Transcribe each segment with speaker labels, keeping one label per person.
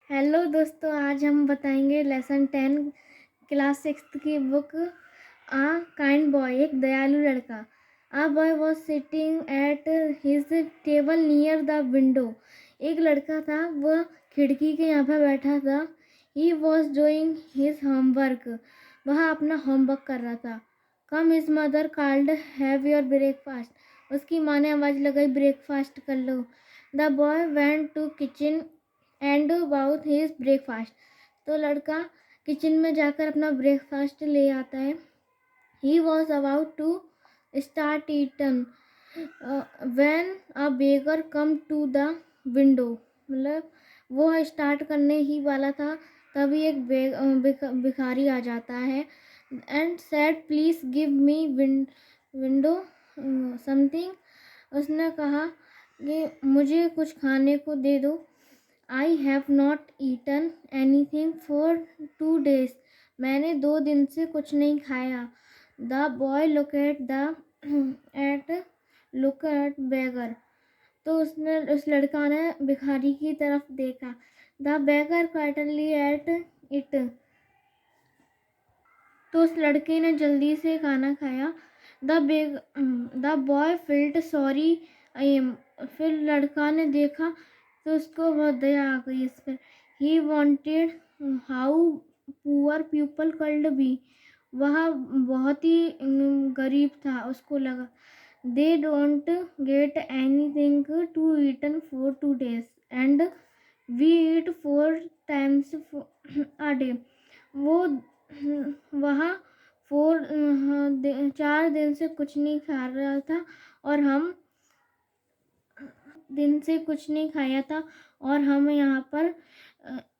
Speaker 1: Hello दोस्तों, आज हम बताएंगे लेसन 10 क्लास 6th की बुक आ काइंड बॉय, एक दयालु लड़का। आ boy was sitting at his table near the window. एक लड़का था, वह खिड़की के यहाँ पर बैठा था। He was doing his homework. वह अपना होमवर्क कर रहा था। Come his mother called, have your breakfast. उसकी माँ ने आवाज़ लगाई, ब्रेकफास्ट कर लो। The boy went to kitchen and about his breakfast. तो लड़का किचन में जाकर अपना ब्रेकफास्ट ले आता है। He was about to start eaten when a beggar come to the window. मतलब वो स्टार्ट करने ही वाला था, तभी एक भिखारी आ जाता है and said please give me window something. उसने कहा कि मुझे कुछ खाने को दे दो। I have not eaten anything for 2 days. मैंने 2 दिन से कुछ नहीं खाया। The boy look at beggar. तो उस लड़का ने भिखारी की तरफ देखा। The beggar quietly ate it. तो उस लड़के ने जल्दी से खाना खाया। The boy felt sorry. फिर लड़का ने देखा तो उसको बहुत दया आ गई इस पर। He wanted how poor people could be. वह बहुत ही गरीब था। उसको लगा they don't get anything to eaten for 2 days and we eat 4 times a day। वो वहाँ 4 दिन से कुछ नहीं खा रहा था और हम दिन से कुछ नहीं खाया था और हम यहाँ पर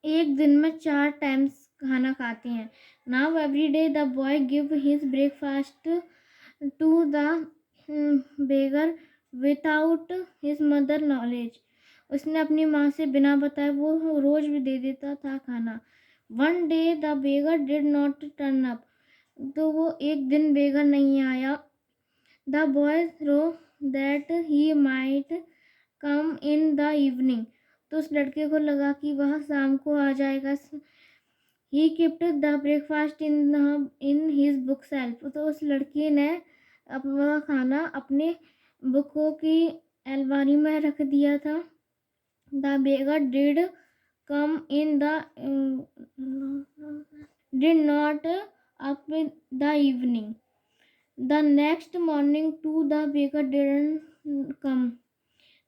Speaker 1: एक दिन में 4 टाइम्स खाना खाते हैं। Now every day the boy give his breakfast to the beggar without his mother knowledge. उसने अपनी माँ से बिना बताए वो रोज भी दे देता था खाना। One day the beggar did not turn up. तो वो एक दिन बेगर नहीं आया। The boy row that he might come in the evening. तो उस लड़के को लगा कि वह शाम को आ जाएगा। He kept the breakfast in his bookshelf. तो उस लड़के ने अपना खाना अपने बुकों की अलमारी में रख दिया था। The beggar did come in the did not up in the evening. The next morning too the baker didn't come.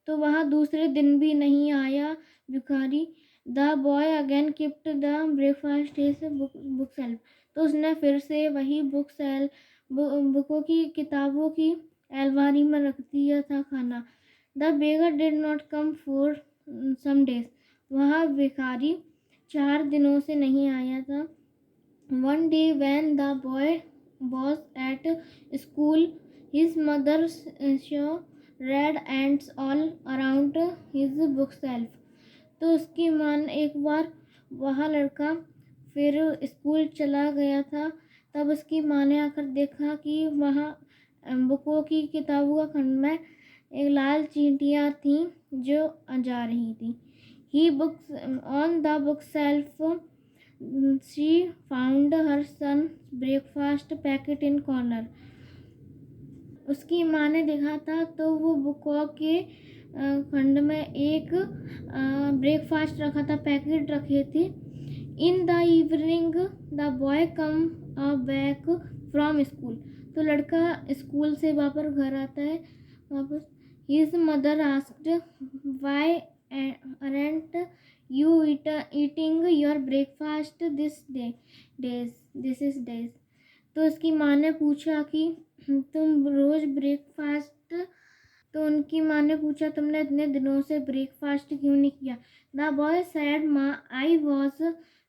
Speaker 1: तो वहाँ दूसरे दिन भी नहीं आया भिखारी। The boy again kept the breakfast his bookshelf. तो उसने फिर से वही बुकों की किताबों की अलमारी में रख दिया था खाना। The beggar did not come for some days. वह भिखारी 4 दिनों से नहीं आया था। One day when the boy was at school, his mother saw red ants all around his bookshelf. तो उसकी माँ ने एक बार वह लड़का फिर स्कूल चला गया था, तब उसकी माँ ने आकर देखा कि वहाँ बुकों की किताबों का खंड में एक लाल चींटियाँ थीं जो जा रही थी। He books on the bookshelf. She found her son's breakfast packet in corner. उसकी माँ ने देखा था तो वो बुकों के खंड में एक ब्रेकफास्ट रखा था, पैकेट रखे थे। इन the evening the boy come back from school. तो लड़का स्कूल से वापस घर आता है वापस। His mother asked why aren't you eating your breakfast this is days। तो उसकी माँ ने पूछा कि तुम रोज ब्रेकफास्ट। तो उनकी माँ ने पूछा तुमने इतने दिनों से ब्रेकफास्ट क्यों नहीं किया। द बॉय सेड माँ I was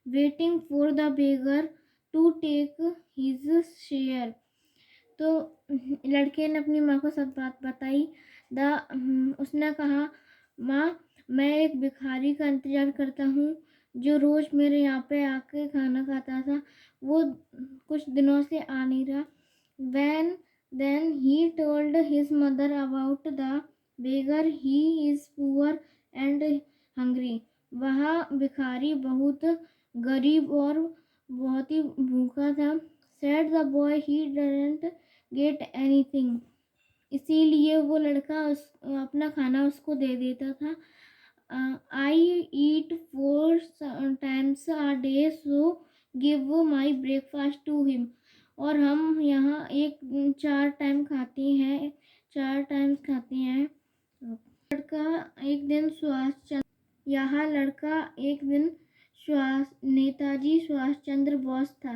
Speaker 1: waiting for the beggar to take his share. तो लड़के ने अपनी माँ को सब बात बताई। उसने कहा माँ मैं एक भिखारी का इंतज़ार करता हूँ जो रोज़ मेरे यहाँ पे आके खाना खाता था, वो कुछ दिनों से आ नहीं रहा। Then he told his mother about the beggar. He is poor and hungry. वह भिखारी बहुत गरीब और बहुत ही भूखा था। Said the boy he doesn't get anything. इसीलिए वो लड़का अपना खाना उसको दे देता था। I eat 4 times a day, so give my breakfast to him. और हम यहाँ 4 टाइम्स खाते हैं। लड़का एक दिन नेताजी सुभाष चंद्र बोस था।